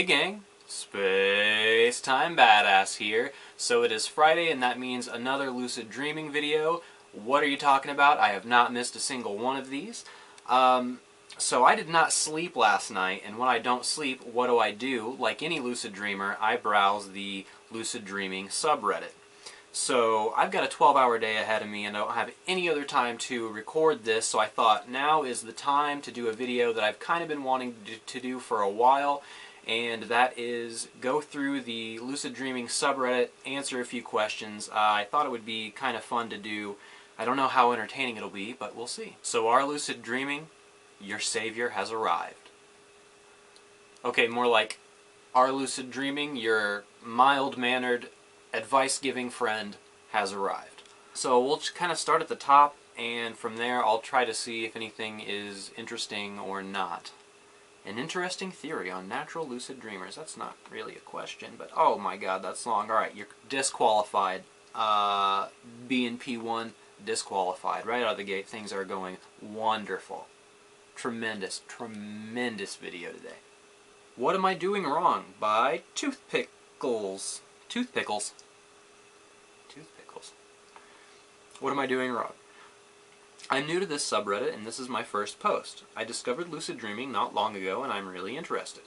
Hey gang, Space Time Badass here. So it is Friday and that means another lucid dreaming video. What are you talking about? I have not missed a single one of these. So I did not sleep last night, and when I don't sleep, what do? Like any lucid dreamer, I browse the Lucid Dreaming subreddit. So I've got a 12-hour day ahead of me and I don't have any other time to record this, so I thought now is the time to do a video that I've kind of been wanting to do for a while, and that is go through the Lucid Dreaming subreddit, answer a few questions. I thought it would be kind of fun to do. I don't know how entertaining it'll be, but we'll see. So our Lucid Dreaming, your savior has arrived. Okay, more like our Lucid Dreaming, your mild-mannered, advice-giving friend has arrived. So we'll just kind of start at the top, and from there I'll try to see if anything is interesting or not. An interesting theory on natural lucid dreamers. That's not really a question, but oh my god, that's long. Alright, you're disqualified. B and P1 disqualified. Right out of the gate, things are going wonderful. Tremendous, tremendous video today. What Am I Doing Wrong? By Toothpickles. Toothpickles. What am I doing wrong? I'm new to this subreddit and this is my first post. I discovered lucid dreaming not long ago and I'm really interested.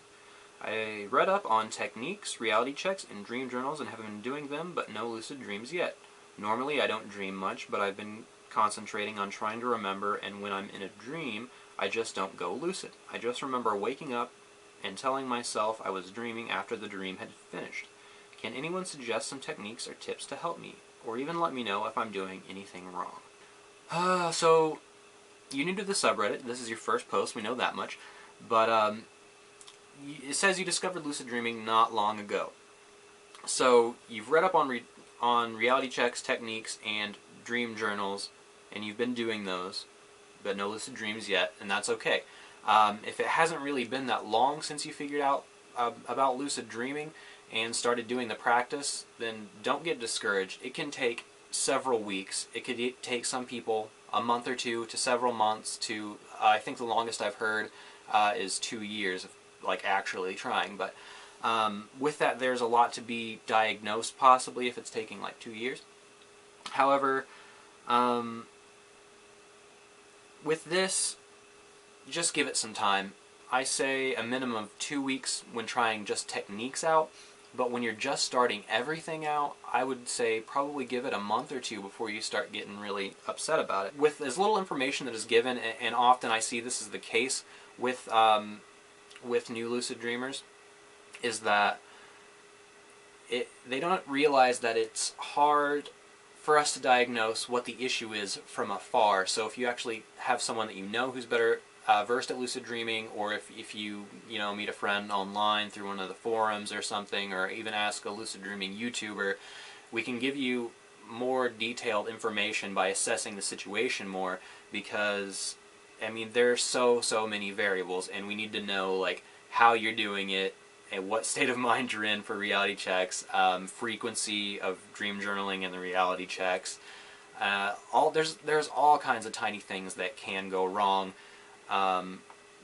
I read up on techniques, reality checks, and dream journals and have been doing them, but no lucid dreams yet. Normally I don't dream much, but I've been concentrating on trying to remember, and when I'm in a dream, I just don't go lucid. I just remember waking up and telling myself I was dreaming after the dream had finished. Can anyone suggest some techniques or tips to help me, or even let me know if I'm doing anything wrong? So, you're new to the subreddit. This is your first post, we know that much. But it says you discovered lucid dreaming not long ago. So, you've read up on reality checks, techniques, and dream journals, and you've been doing those, but no lucid dreams yet, and that's okay. If it hasn't really been that long since you figured out about lucid dreaming and started doing the practice, then don't get discouraged. It can take several weeks. It could take some people a month or two to several months to, I think the longest I've heard is 2 years of like actually trying. But with that, there's a lot to be diagnosed possibly if it's taking like 2 years. However, with this, just give it some time. I say a minimum of 2 weeks when trying just techniques out, but when you're just starting everything out, I would say probably give it a month or two before you start getting really upset about it. With as little information that is given, and often I see this is the case with new lucid dreamers, is that they don't realize that it's hard for us to diagnose what the issue is from afar. So if you actually have someone that you know who's better versed at lucid dreaming, or if you meet a friend online through one of the forums or something, or even ask a lucid dreaming YouTuber, we can give you more detailed information by assessing the situation more, because I mean there's so many variables, and we need to know like how you're doing it and what state of mind you're in for reality checks, frequency of dream journaling and the reality checks. There's all kinds of tiny things that can go wrong.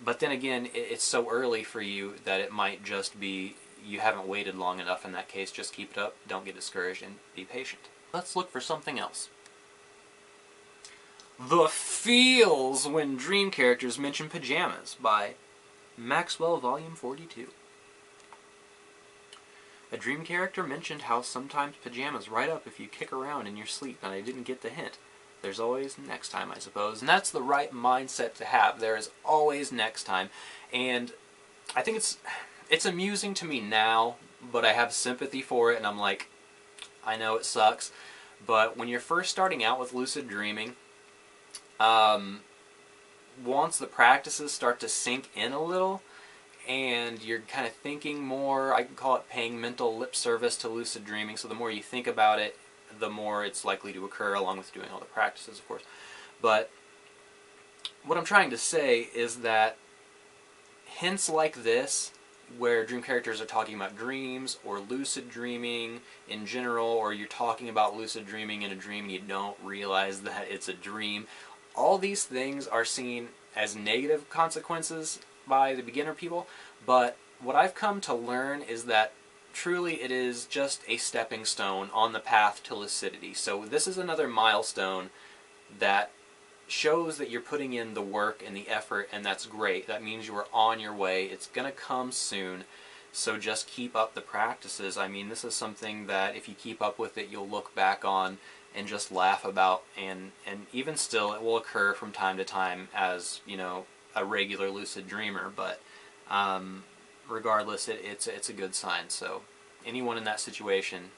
But then again, it's so early for you that it might just be you haven't waited long enough. In that case, just keep it up, don't get discouraged, and be patient. Let's look for something else. The Feels When Dream Characters Mention Pajamas by Maxwell Volume 42. A dream character mentioned how sometimes pajamas right up if you kick around in your sleep, and I didn't get the hint. There's always next time, I suppose. And that's the right mindset to have. There is always next time. And I think it's amusing to me now, but I have sympathy for it, and I'm like, I know it sucks. But when you're first starting out with lucid dreaming, once the practices start to sink in a little, and you're kind of thinking more, I can call it paying mental lip service to lucid dreaming, so the more you think about it, the more it's likely to occur, along with doing all the practices, of course. But what I'm trying to say is that hints like this, where dream characters are talking about dreams, or lucid dreaming in general, or you're talking about lucid dreaming in a dream and you don't realize that it's a dream, all these things are seen as negative consequences by the beginner people, but what I've come to learn is that truly it is just a stepping stone on the path to lucidity. So this is another milestone that shows that you're putting in the work and the effort, and that's great. That means you are on your way. It's going to come soon. So just keep up the practices. I mean, this is something that if you keep up with it, you'll look back on and just laugh about, and even still, it will occur from time to time as, you know, a regular lucid dreamer, but regardless, it's a good sign. So anyone in that situation,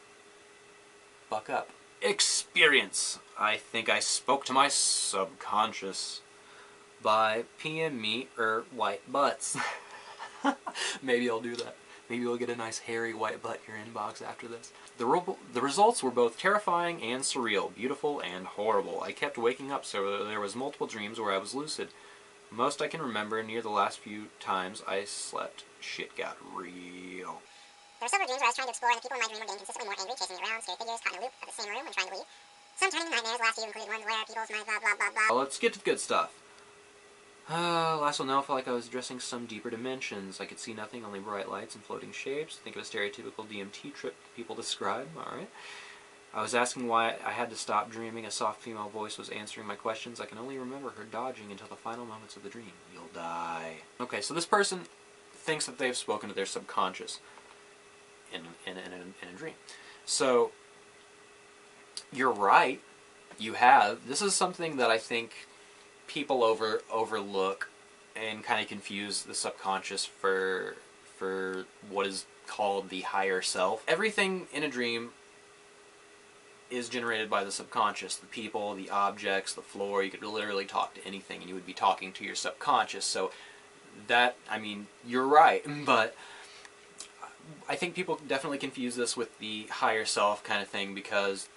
buck up. Experience. I think I spoke to my subconscious by PM me or white butts. Maybe I'll do that. Maybe you'll get a nice hairy white butt in your inbox after this. The results were both terrifying and surreal, beautiful and horrible. I kept waking up, so there was multiple dreams where I was lucid. Most I can remember near the last few times I slept. Shit got real. There were several dreams where I was trying to explore, and the people in my dream were getting consistently more angry, chasing me around, scary figures, caught in a loop of the same room when trying to leave. Some turning nightmares, last few included ones where people's my blah blah blah blah. Well, let's get to the good stuff. Last one, though, I felt like I was addressing some deeper dimensions. I could see nothing, only bright lights and floating shapes. Think of a stereotypical DMT trip people describe. Alright. I was asking why I had to stop dreaming. A soft female voice was answering my questions. I can only remember her dodging until the final moments of the dream. You'll die. Okay, so this person thinks that they've spoken to their subconscious in a dream. So, you're right. You have. This is something that I think people overlook and kind of confuse the subconscious for what is called the higher self. Everything in a dream is generated by the subconscious. The people, the objects, the floor. You could literally talk to anything and you would be talking to your subconscious. So that, I mean, you're right, but I think people definitely confuse this with the higher self kind of thing, because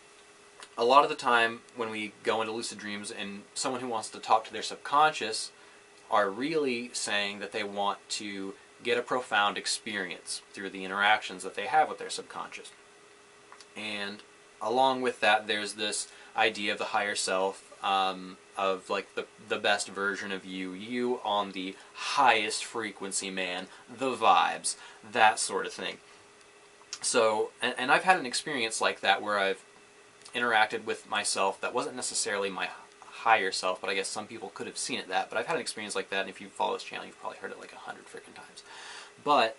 a lot of the time when we go into lucid dreams and someone who wants to talk to their subconscious are really saying that they want to get a profound experience through the interactions that they have with their subconscious. And along with that, there's this idea of the higher self, of like the best version of you on the highest frequency, man, the vibes, that sort of thing. So, and I've had an experience like that where I've interacted with myself that wasn't necessarily my higher self, but I guess some people could have seen it that. But I've had an experience like that, and if you follow this channel, you've probably heard it like 100 freaking times. But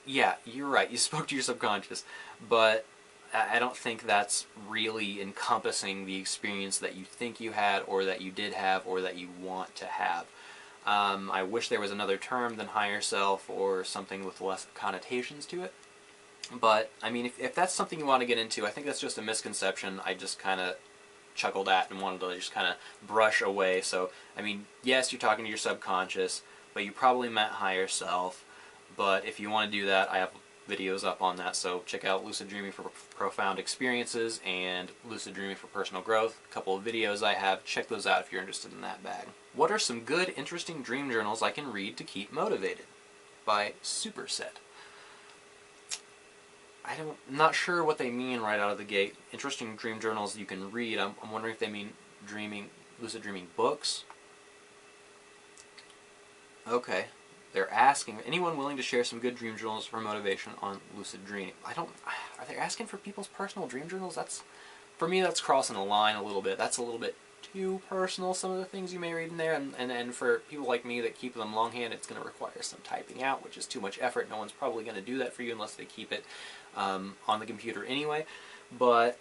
yeah, you're right. You spoke to your subconscious, but I don't think that's really encompassing the experience that you think you had, or that you did have, or that you want to have. I wish there was another term than higher self, or something with less connotations to it. But, I mean, if that's something you want to get into, I think that's just a misconception I just kind of chuckled at and wanted to just kind of brush away. So, I mean, yes, you're talking to your subconscious, but you probably meant higher self. But if you want to do that, I have videos up on that, so check out Lucid Dreaming for Profound Experiences and Lucid Dreaming for Personal Growth. A couple of videos I have. Check those out if you're interested in that bag. What are some good, interesting dream journals I can read to keep motivated? By Superset. I'm not sure what they mean right out of the gate. Interesting dream journals you can read. I'm wondering if they mean lucid dreaming books. Okay. They're asking, anyone willing to share some good dream journals for motivation on lucid dreaming? Are they asking for people's personal dream journals? For me, that's crossing a line a little bit. That's a little bit too personal, some of the things you may read in there, and for people like me that keep them longhand, it's going to require some typing out, which is too much effort. No one's probably going to do that for you unless they keep it on the computer anyway. But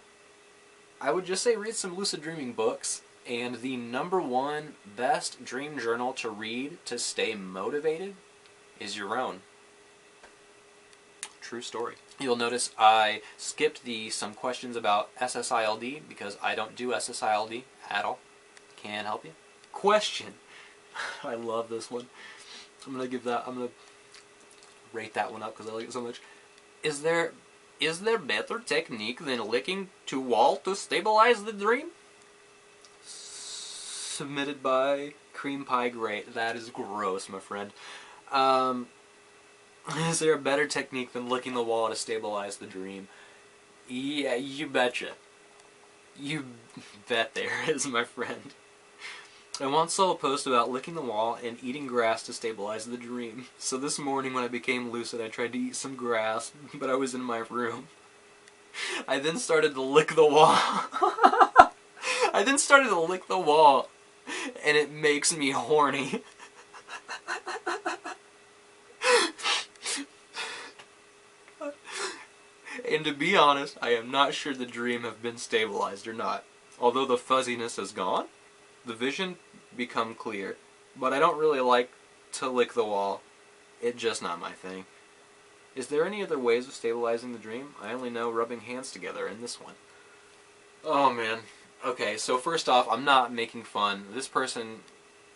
I would just say read some lucid dreaming books, and the #1 best dream journal to read to stay motivated is your own. True story. You'll notice I skipped some questions about SSILD because I don't do SSILD at all. Can't help you. Question. I love this one. I'm gonna rate that one up because I like it so much. Is there better technique than licking to wall to stabilize the dream? Submitted by Cream Pie Great. That is gross, my friend. Is there a better technique than licking the wall to stabilize the dream? Yeah, you betcha. You bet there is, my friend. I once saw a post about licking the wall and eating grass to stabilize the dream. So this morning when I became lucid, I tried to eat some grass, but I was in my room. I then started to lick the wall. I then started to lick the wall, and it makes me horny. And to be honest, I am not sure the dream have been stabilized or not. Although the fuzziness is gone, the vision become clear. But I don't really like to lick the wall. It's just not my thing. Is there any other ways of stabilizing the dream? I only know rubbing hands together in this one. Oh man. Okay, so first off, I'm not making fun. This person,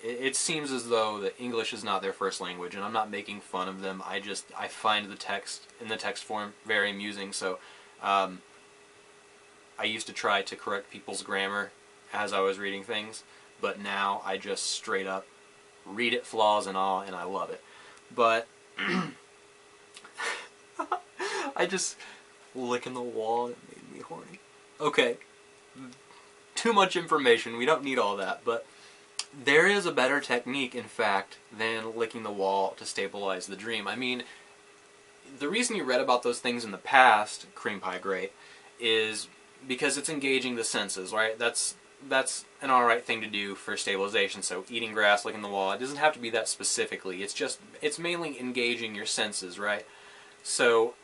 it seems as though that English is not their first language, and I'm not making fun of them. I find the text, in the text form, very amusing, so I used to try to correct people's grammar as I was reading things, but now I just straight up read it flaws and all, and I love it. But I just licking the wall, it made me horny. Okay, too much information, we don't need all that, but there is a better technique, in fact, than licking the wall to stabilize the dream. I mean, the reason you read about those things in the past, cream pie great, is because it's engaging the senses, right? That's an alright thing to do for stabilization. So eating grass, licking the wall, it doesn't have to be that specifically. It's mainly engaging your senses, right? So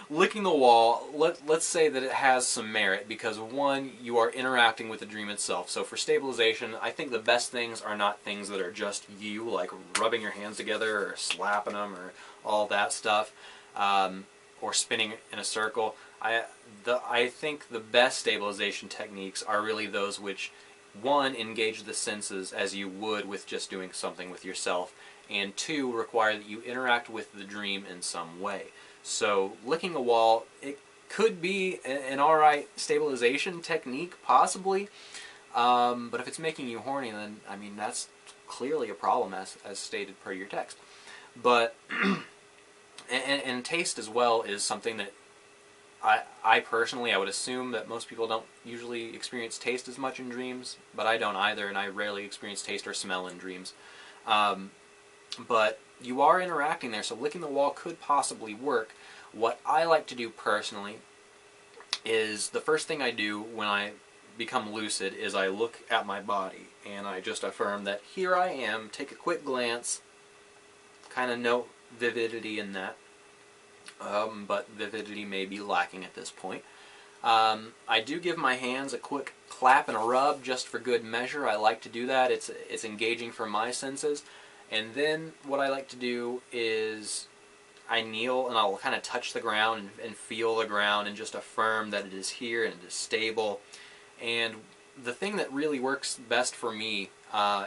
licking the wall, let's say that it has some merit because one, you are interacting with the dream itself. So for stabilization, I think the best things are not things that are just you, like rubbing your hands together or slapping them or all that stuff, or spinning in a circle. I think the best stabilization techniques are really those which, one, engage the senses as you would with just doing something with yourself, and two, require that you interact with the dream in some way. So licking a wall, it could be an alright stabilization technique, possibly, but if it's making you horny, then, I mean, that's clearly a problem as stated per your text. But, and taste as well is something that I personally, I would assume that most people don't usually experience taste as much in dreams, but I don't either, and I rarely experience taste or smell in dreams. But you are interacting there, so licking the wall could possibly work. What I like to do personally is the first thing I do when I become lucid is I look at my body, and I just affirm that here I am, take a quick glance, kind of note vividity in that. But vividity may be lacking at this point. I do give my hands a quick clap and a rub just for good measure. I like to do that. It's engaging for my senses. And then what I like to do is I kneel and I'll kind of touch the ground and feel the ground and just affirm that it is here and it is stable. And the thing that really works best for me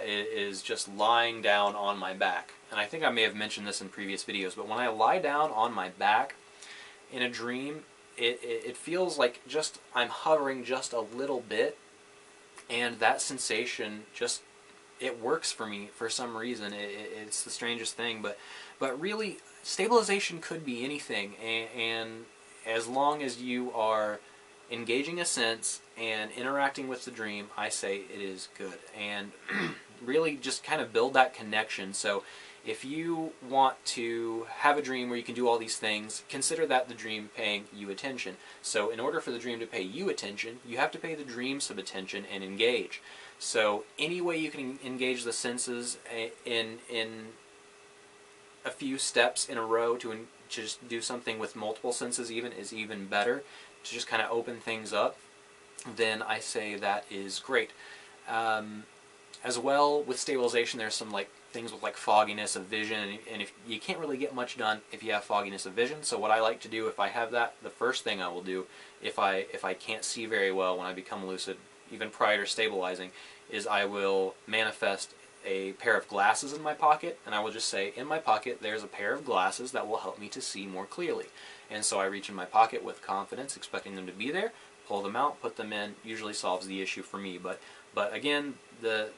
is just lying down on my back. And I think I may have mentioned this in previous videos, but when I lie down on my back in a dream, it feels like just I'm hovering just a little bit, and that sensation just, it works for me for some reason. It's the strangest thing, but really stabilization could be anything, and as long as you are engaging a sense and interacting with the dream, I say it is good. And really just kind of build that connection. So if you want to have a dream where you can do all these things, consider that the dream paying you attention. So in order for the dream to pay you attention, you have to pay the dream some attention and engage. So any way you can engage the senses in a few steps in a row to just do something with multiple senses is even better, to just kind of open things up, then I say that is great. As well, with stabilization, there's some things with fogginess of vision, and if you can't really get much done if you have fogginess of vision. So what I like to do, if I have that, the first thing I will do, if I can't see very well when I become lucid, even prior to stabilizing, is I will manifest a pair of glasses in my pocket, and I will just say, in my pocket there's a pair of glasses that will help me to see more clearly. And so I reach in my pocket with confidence, expecting them to be there, pull them out, put them in, usually solves the issue for me. But again, the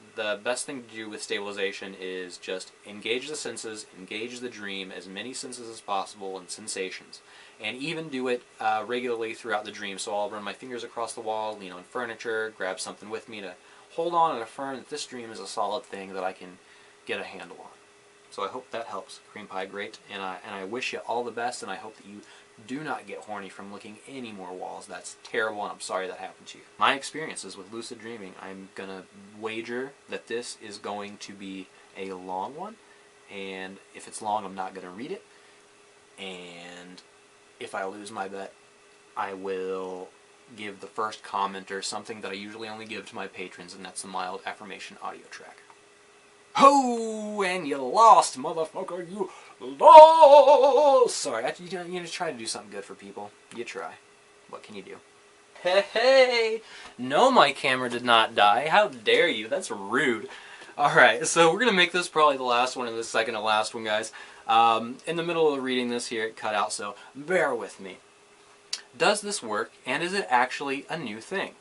best thing to do with stabilization is just engage the senses, engage the dream, as many senses as possible and sensations, and even do it regularly throughout the dream. So I'll run my fingers across the wall, lean on furniture, grab something with me to hold on and affirm that this dream is a solid thing that I can get a handle on. So I hope that helps. Cream pie, great, and I wish you all the best, and I hope that you do not get horny from licking any more walls. That's terrible, and I'm sorry that happened to you. My experiences with lucid dreaming, I'm going to wager that this is going to be a long one, and if it's long, I'm not going to read it, and if I lose my bet, I will give the first commenter something that I usually only give to my patrons, and that's the mild affirmation audio track. Ho! And you lost, motherfucker, you lost! Sorry, you just try to do something good for people. You try. What can you do? Hey, hey! No, my camera did not die. How dare you? That's rude. Alright, so we're going to make this probably the last one and the second to last one, guys. In the middle of reading this here, it cut out, so bear with me. Does this work, and is it actually a new thing?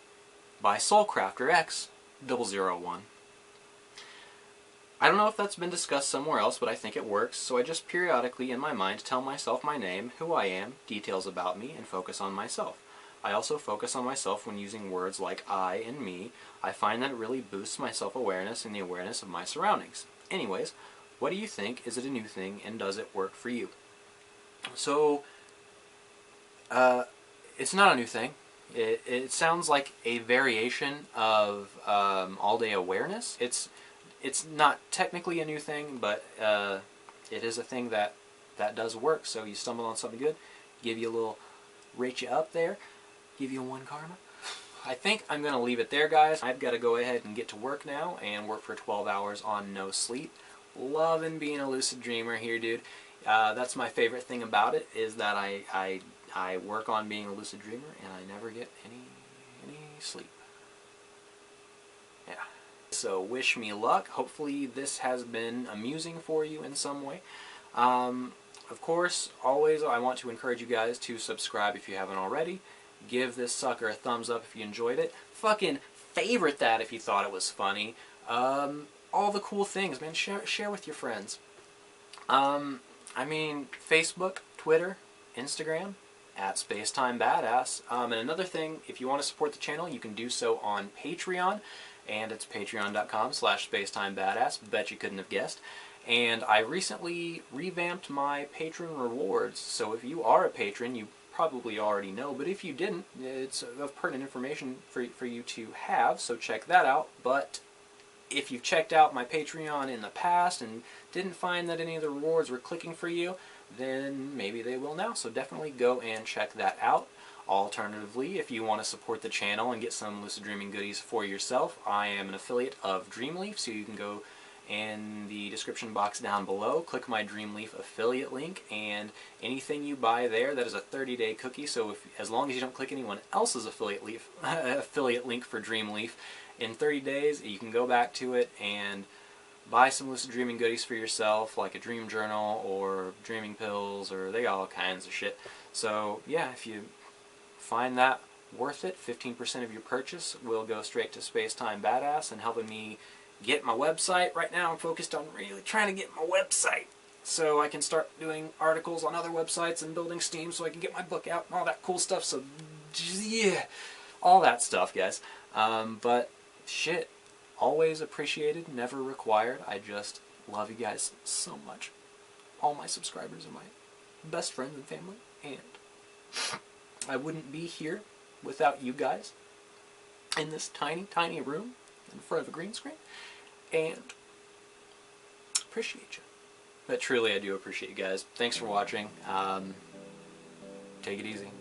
By Soulcrafter X001. I don't know if that's been discussed somewhere else, but I think it works, so I just periodically in my mind tell myself my name, who I am, details about me, and focus on myself. I also focus on myself when using words like I and me. I find that it really boosts my self-awareness and the awareness of my surroundings. Anyways, what do you think? Is it a new thing, and does it work for you? So, it's not a new thing. It sounds like a variation of all-day awareness. It's not technically a new thing, but it is a thing that does work. So you stumble on something good, give you a little, rate you up there, give you a 1 karma. I think I'm going to leave it there, guys. I've got to go ahead and get to work now and work for 12 hours on no sleep. Loving being a lucid dreamer here, dude. That's my favorite thing about it, is that I work on being a lucid dreamer and I never get any sleep. Yeah. So wish me luck. Hopefully this has been amusing for you in some way. Of course, always I want to encourage you guys to subscribe if you haven't already. Give this sucker a thumbs up if you enjoyed it. Fucking favorite that if you thought it was funny. All the cool things, man. Share with your friends. I mean, Facebook, Twitter, Instagram, @SpacetimeBadass. And another thing, if you want to support the channel, you can do so on Patreon. And it's patreon.com/SpacetimeBadass. Bet you couldn't have guessed. And I recently revamped my patron rewards. So if you are a patron, you probably already know. But if you didn't, it's of pertinent information for you to have. So check that out. But if you've checked out my Patreon in the past and didn't find that any of the rewards were clicking for you, then maybe they will now. So definitely go and check that out. Alternatively, if you want to support the channel and get some lucid dreaming goodies for yourself, I am an affiliate of Dreamleaf, so you can go in the description box down below, click my Dreamleaf affiliate link, and anything you buy there, that is a 30-day cookie, so as long as you don't click anyone else's affiliate link for Dreamleaf, in 30 days you can go back to it and buy some lucid dreaming goodies for yourself, like a dream journal or dreaming pills, or they got all kinds of shit. So yeah, if you find that worth it, 15% of your purchase will go straight to Spacetime Badass and helping me get my website. Right now I'm focused on really trying to get my website so I can start doing articles on other websites and building Steam so I can get my book out and all that cool stuff. So yeah, all that stuff, guys. But shit, always appreciated, never required. I just love you guys so much. All my subscribers are my best friends and family, and I wouldn't be here without you guys in this tiny, tiny room in front of a green screen, and appreciate you. But truly, I do appreciate you guys. Thanks for watching. Take it easy.